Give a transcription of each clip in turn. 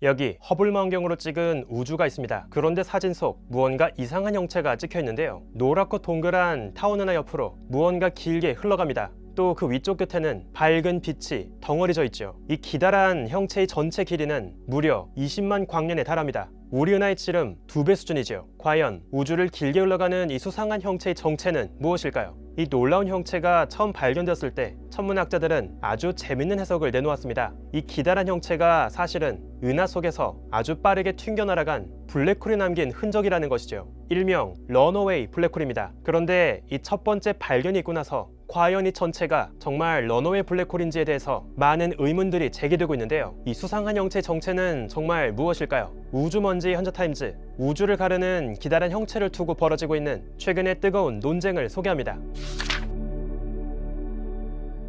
여기 허블 망원경으로 찍은 우주가 있습니다. 그런데 사진 속 무언가 이상한 형체가 찍혀 있는데요. 노랗고 동그란 타원 하나 옆으로 무언가 길게 흘러갑니다. 또 그 위쪽 끝에는 밝은 빛이 덩어리져 있죠. 이 기다란 형체의 전체 길이는 무려 20만 광년에 달합니다. 우리 은하의 지름 2배 수준이죠. 과연 우주를 길게 흘러가는 이 수상한 형체의 정체는 무엇일까요? 이 놀라운 형체가 처음 발견되었을 때 천문학자들은 아주 재밌는 해석을 내놓았습니다. 이 기다란 형체가 사실은 은하 속에서 아주 빠르게 튕겨 날아간 블랙홀이 남긴 흔적이라는 것이죠. 일명 런어웨이 블랙홀입니다. 그런데 이 첫 번째 발견이 있고 나서 과연 이 전체가 정말 런어웨이 블랙홀인지에 대해서 많은 의문들이 제기되고 있는데요. 이 수상한 형체의 정체는 정말 무엇일까요? 우주먼지 현자타임즈, 우주를 가르는 기다란 형체를 두고 벌어지고 있는 최근의 뜨거운 논쟁을 소개합니다.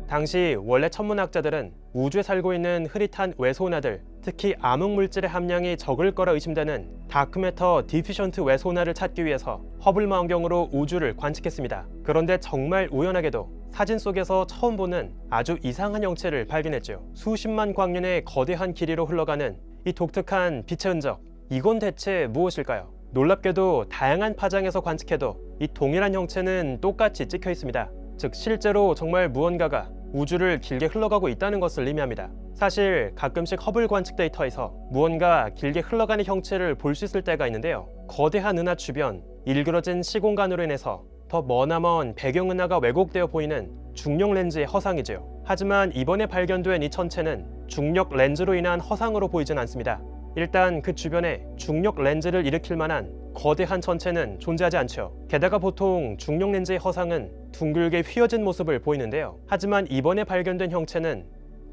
당시 원래 천문학자들은 우주에 살고 있는 흐릿한 외소은하들, 특히 암흑물질의 함량이 적을 거라 의심되는 다크매터 디피션트 외소은하를 찾기 위해서 허블 망원경으로 우주를 관측했습니다. 그런데 정말 우연하게도 사진 속에서 처음 보는 아주 이상한 형체를 발견했죠. 수십만 광년의 거대한 길이로 흘러가는 이 독특한 빛의 흔적, 이건 대체 무엇일까요? 놀랍게도 다양한 파장에서 관측해도 이 동일한 형체는 똑같이 찍혀 있습니다. 즉 실제로 정말 무언가가 우주를 길게 흘러가고 있다는 것을 의미합니다. 사실 가끔씩 허블 관측 데이터에서 무언가 길게 흘러가는 형체를 볼 수 있을 때가 있는데요. 거대한 은하 주변, 일그러진 시공간으로 인해서 더 머나먼 배경은하가 왜곡되어 보이는 중력 렌즈의 허상이죠. 하지만 이번에 발견된 이 천체는 중력 렌즈로 인한 허상으로 보이진 않습니다. 일단 그 주변에 중력 렌즈를 일으킬 만한 거대한 천체는 존재하지 않죠. 게다가 보통 중력 렌즈의 허상은 둥글게 휘어진 모습을 보이는데요. 하지만 이번에 발견된 형체는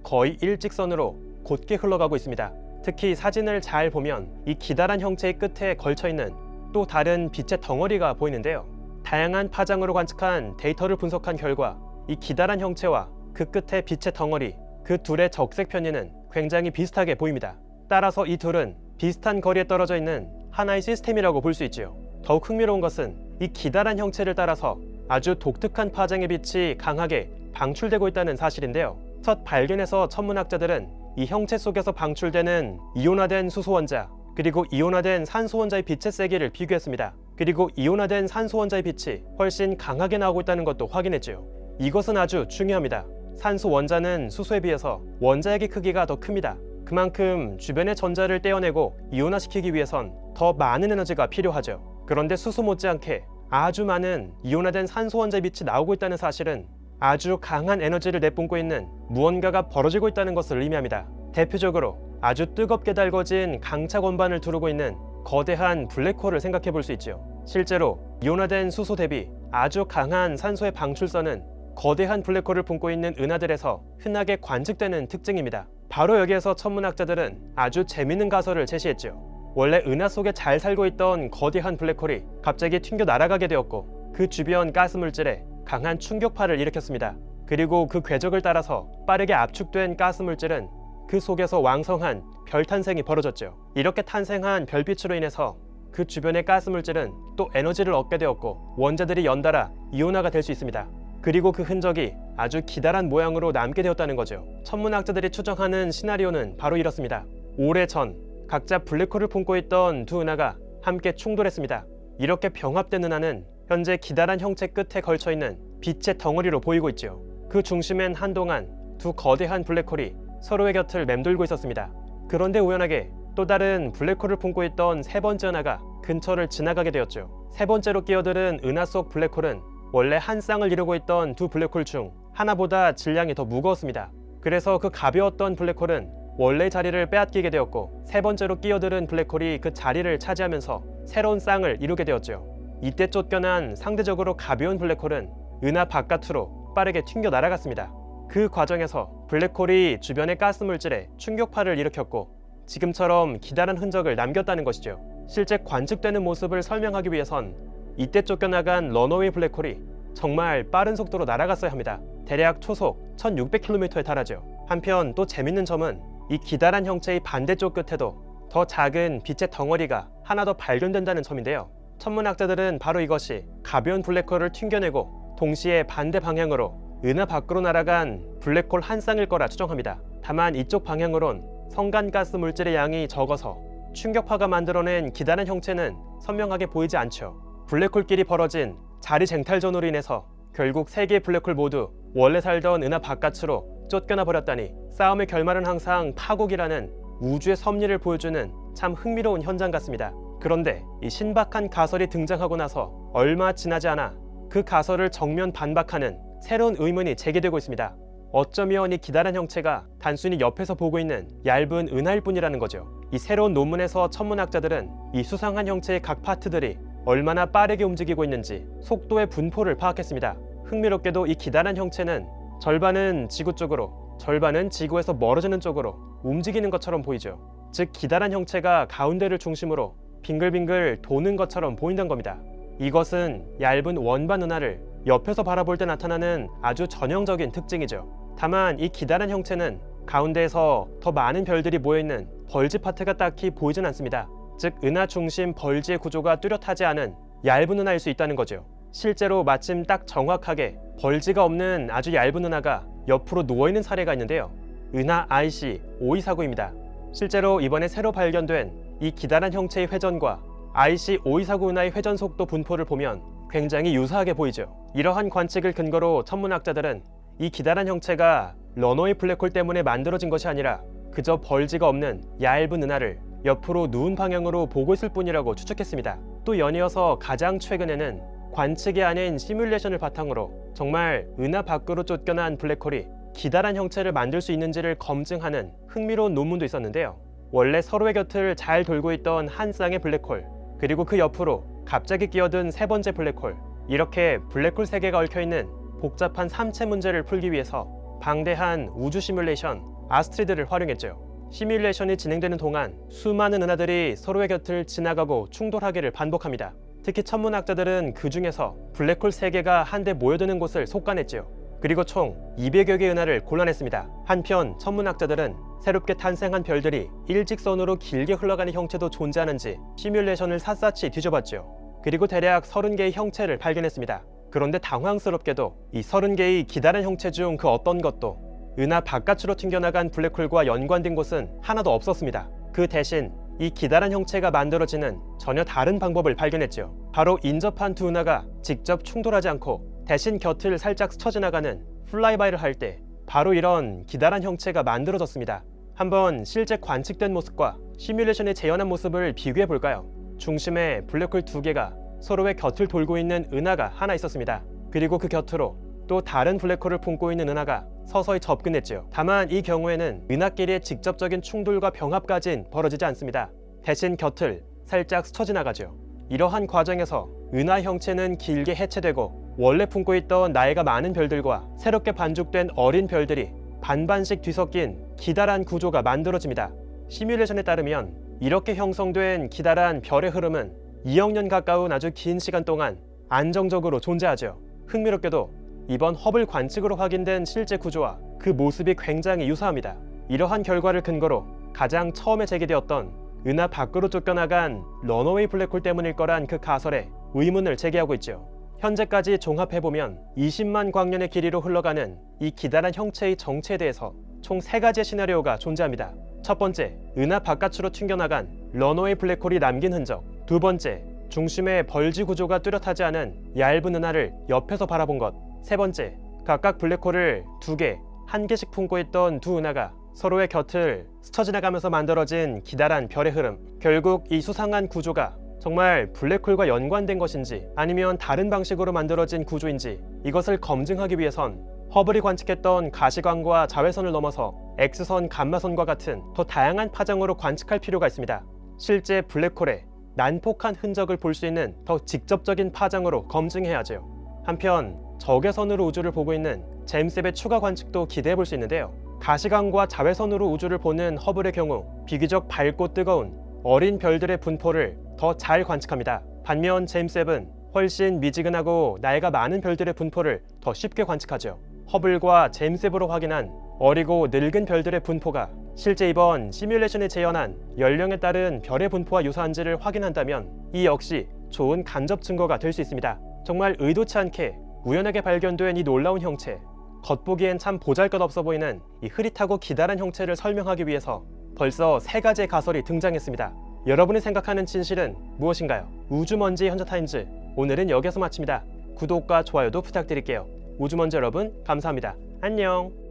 거의 일직선으로 곧게 흘러가고 있습니다. 특히 사진을 잘 보면 이 기다란 형체의 끝에 걸쳐있는 또 다른 빛의 덩어리가 보이는데요. 다양한 파장으로 관측한 데이터를 분석한 결과 이 기다란 형체와 그 끝의 빛의 덩어리, 그 둘의 적색 편의는 굉장히 비슷하게 보입니다. 따라서 이 둘은 비슷한 거리에 떨어져 있는 하나의 시스템이라고 볼 수 있지요. 더욱 흥미로운 것은 이 기다란 형체를 따라서 아주 독특한 파장의 빛이 강하게 방출되고 있다는 사실인데요. 첫 발견에서 천문학자들은 이 형체 속에서 방출되는 이온화된 수소 원자, 그리고 이온화된 산소 원자의 빛의 세기를 비교했습니다. 그리고 이온화된 산소 원자의 빛이 훨씬 강하게 나오고 있다는 것도 확인했지요. 이것은 아주 중요합니다. 산소 원자는 수소에 비해서 원자핵의 크기가 더 큽니다. 그만큼 주변의 전자를 떼어내고 이온화시키기 위해선 더 많은 에너지가 필요하죠. 그런데 수소 못지않게 아주 많은 이온화된 산소 원자의 빛이 나오고 있다는 사실은 아주 강한 에너지를 내뿜고 있는 무언가가 벌어지고 있다는 것을 의미합니다. 대표적으로 아주 뜨겁게 달궈진 강차 건반을 두르고 있는 거대한 블랙홀을 생각해 볼 수 있죠. 실제로 이온화된 수소 대비 아주 강한 산소의 방출선은 거대한 블랙홀을 품고 있는 은하들에서 흔하게 관측되는 특징입니다. 바로 여기에서 천문학자들은 아주 재밌는 가설을 제시했죠. 원래 은하 속에 잘 살고 있던 거대한 블랙홀이 갑자기 튕겨 날아가게 되었고 그 주변 가스물질에 강한 충격파를 일으켰습니다. 그리고 그 궤적을 따라서 빠르게 압축된 가스물질은 그 속에서 왕성한 별 탄생이 벌어졌죠. 이렇게 탄생한 별빛으로 인해서 그 주변의 가스물질은 또 에너지를 얻게 되었고 원자들이 연달아 이온화가 될 수 있습니다. 그리고 그 흔적이 아주 기다란 모양으로 남게 되었다는 거죠. 천문학자들이 추정하는 시나리오는 바로 이렇습니다. 오래전 각자 블랙홀을 품고 있던 두 은하가 함께 충돌했습니다. 이렇게 병합된 은하는 현재 기다란 형체 끝에 걸쳐있는 빛의 덩어리로 보이고 있죠. 그 중심엔 한동안 두 거대한 블랙홀이 서로의 곁을 맴돌고 있었습니다. 그런데 우연하게 또 다른 블랙홀을 품고 있던 세 번째 은하가 근처를 지나가게 되었죠. 세 번째로 끼어들은 은하 속 블랙홀은 원래 한 쌍을 이루고 있던 두 블랙홀 중 하나보다 질량이 더 무거웠습니다. 그래서 그 가벼웠던 블랙홀은 원래 자리를 빼앗기게 되었고 세 번째로 끼어들은 블랙홀이 그 자리를 차지하면서 새로운 쌍을 이루게 되었죠. 이때 쫓겨난 상대적으로 가벼운 블랙홀은 은하 바깥으로 빠르게 튕겨 날아갔습니다. 그 과정에서 블랙홀이 주변의 가스물질에 충격파를 일으켰고 지금처럼 기다란 흔적을 남겼다는 것이죠. 실제 관측되는 모습을 설명하기 위해선 이때 쫓겨나간 런어웨이 블랙홀이 정말 빠른 속도로 날아갔어야 합니다. 대략 초속 1600km에 달하죠. 한편 또 재밌는 점은 이 기다란 형체의 반대쪽 끝에도 더 작은 빛의 덩어리가 하나 더 발견된다는 점인데요. 천문학자들은 바로 이것이 가벼운 블랙홀을 튕겨내고 동시에 반대 방향으로 은하 밖으로 날아간 블랙홀 한 쌍일 거라 추정합니다. 다만 이쪽 방향으론 성간가스 물질의 양이 적어서 충격파가 만들어낸 기다란 형체는 선명하게 보이지 않죠. 블랙홀끼리 벌어진 자리 쟁탈전으로 인해서 결국 3개의 블랙홀 모두 원래 살던 은하 바깥으로 쫓겨나 버렸다니 싸움의 결말은 항상 파국이라는 우주의 섭리를 보여주는 참 흥미로운 현장 같습니다. 그런데 이 신박한 가설이 등장하고 나서 얼마 지나지 않아 그 가설을 정면 반박하는 새로운 의문이 제기되고 있습니다. 어쩌면 이 기다란 형체가 단순히 옆에서 보고 있는 얇은 은하일 뿐이라는 거죠. 이 새로운 논문에서 천문학자들은 이 수상한 형체의 각 파트들이 얼마나 빠르게 움직이고 있는지 속도의 분포를 파악했습니다. 흥미롭게도 이 기다란 형체는 절반은 지구 쪽으로, 절반은 지구에서 멀어지는 쪽으로 움직이는 것처럼 보이죠. 즉 기다란 형체가 가운데를 중심으로 빙글빙글 도는 것처럼 보인다는 겁니다. 이것은 얇은 원반 은하를 옆에서 바라볼 때 나타나는 아주 전형적인 특징이죠. 다만 이 기다란 형체는 가운데에서 더 많은 별들이 모여있는 벌지 파트가 딱히 보이진 않습니다. 즉 은하 중심 벌지의 구조가 뚜렷하지 않은 얇은 은하일 수 있다는 거죠. 실제로 마침 딱 정확하게 벌지가 없는 아주 얇은 은하가 옆으로 누워있는 사례가 있는데요. 은하 IC 5249입니다. 실제로 이번에 새로 발견된 이 기다란 형체의 회전과 IC 5249 은하의 회전 속도 분포를 보면 굉장히 유사하게 보이죠. 이러한 관측을 근거로 천문학자들은 이 기다란 형체가 런어웨이 블랙홀 때문에 만들어진 것이 아니라 그저 벌지가 없는 얇은 은하를 옆으로 누운 방향으로 보고 있을 뿐이라고 추측했습니다. 또 연이어서 가장 최근에는 관측이 아닌 시뮬레이션을 바탕으로 정말 은하 밖으로 쫓겨난 블랙홀이 기다란 형체를 만들 수 있는지를 검증하는 흥미로운 논문도 있었는데요. 원래 서로의 곁을 잘 돌고 있던 한 쌍의 블랙홀, 그리고 그 옆으로 갑자기 끼어든 3번째 블랙홀, 이렇게 블랙홀 3개가 얽혀있는 복잡한 삼체 문제를 풀기 위해서 방대한 우주 시뮬레이션 아스트리드를 활용했죠. 시뮬레이션이 진행되는 동안 수많은 은하들이 서로의 곁을 지나가고 충돌하기를 반복합니다. 특히 천문학자들은 그 중에서 블랙홀 3개가 한데 모여드는 곳을 속간했지요. 그리고 총 200여 개의 은하를 골라냈습니다. 한편 천문학자들은 새롭게 탄생한 별들이 일직선으로 길게 흘러가는 형체도 존재하는지 시뮬레이션을 샅샅이 뒤져봤죠. 그리고 대략 30개의 형체를 발견했습니다. 그런데 당황스럽게도 이 30개의 기다란 형체 중 그 어떤 것도 은하 바깥으로 튕겨나간 블랙홀과 연관된 곳은 하나도 없었습니다. 그 대신 이 기다란 형체가 만들어지는 전혀 다른 방법을 발견했죠. 바로 인접한 두 은하가 직접 충돌하지 않고 대신 곁을 살짝 스쳐 지나가는 플라이바이를 할 때 바로 이런 기다란 형체가 만들어졌습니다. 한번 실제 관측된 모습과 시뮬레이션에 재현한 모습을 비교해 볼까요? 중심에 블랙홀 2개가 서로의 곁을 돌고 있는 은하가 하나 있었습니다. 그리고 그 곁으로 또 다른 블랙홀을 품고 있는 은하가 서서히 접근했죠. 다만 이 경우에는 은하끼리의 직접적인 충돌과 병합까진 벌어지지 않습니다. 대신 곁을 살짝 스쳐 지나가죠. 이러한 과정에서 은하 형체는 길게 해체되고 원래 품고 있던 나이가 많은 별들과 새롭게 반죽된 어린 별들이 반반씩 뒤섞인 기다란 구조가 만들어집니다. 시뮬레이션에 따르면 이렇게 형성된 기다란 별의 흐름은 2억 년 가까운 아주 긴 시간 동안 안정적으로 존재하죠. 흥미롭게도 이번 허블 관측으로 확인된 실제 구조와 그 모습이 굉장히 유사합니다. 이러한 결과를 근거로 가장 처음에 제기되었던 은하 밖으로 쫓겨나간 런어웨이 블랙홀 때문일 거란 그 가설에 의문을 제기하고 있죠. 현재까지 종합해보면 20만 광년의 길이로 흘러가는 이 기다란 형체의 정체에 대해서 총 3가지의 시나리오가 존재합니다. 첫 번째, 은하 바깥으로 튕겨나간 런어웨이 블랙홀이 남긴 흔적. 두 번째, 중심의 벌지 구조가 뚜렷하지 않은 얇은 은하를 옆에서 바라본 것. 세 번째, 각각 블랙홀을 2개, 1개씩 품고 있던 두 은하가 서로의 곁을 스쳐 지나가면서 만들어진 기다란 별의 흐름. 결국 이 수상한 구조가 정말 블랙홀과 연관된 것인지 아니면 다른 방식으로 만들어진 구조인지 이것을 검증하기 위해선 허블이 관측했던 가시광과 자외선을 넘어서 X선, 감마선과 같은 더 다양한 파장으로 관측할 필요가 있습니다. 실제 블랙홀의 난폭한 흔적을 볼 수 있는 더 직접적인 파장으로 검증해야죠. 한편 적외선으로 우주를 보고 있는 제임스 웹의 추가 관측도 기대해 볼 수 있는데요. 가시광과 자외선으로 우주를 보는 허블의 경우 비교적 밝고 뜨거운 어린 별들의 분포를 더 잘 관측합니다. 반면 제임스 웹은 훨씬 미지근하고 나이가 많은 별들의 분포를 더 쉽게 관측하죠. 허블과 제임스 웹으로 확인한 어리고 늙은 별들의 분포가 실제 이번 시뮬레이션에 재현한 연령에 따른 별의 분포와 유사한지를 확인한다면 이 역시 좋은 간접 증거가 될 수 있습니다. 정말 의도치 않게 우연하게 발견된 이 놀라운 형체, 겉보기엔 참 보잘것없어 보이는 이 흐릿하고 기다란 형체를 설명하기 위해서 벌써 3가지의 가설이 등장했습니다. 여러분이 생각하는 진실은 무엇인가요? 우주먼지 현자타임즈, 오늘은 여기서 마칩니다. 구독과 좋아요도 부탁드릴게요. 우주먼지 여러분, 감사합니다. 안녕.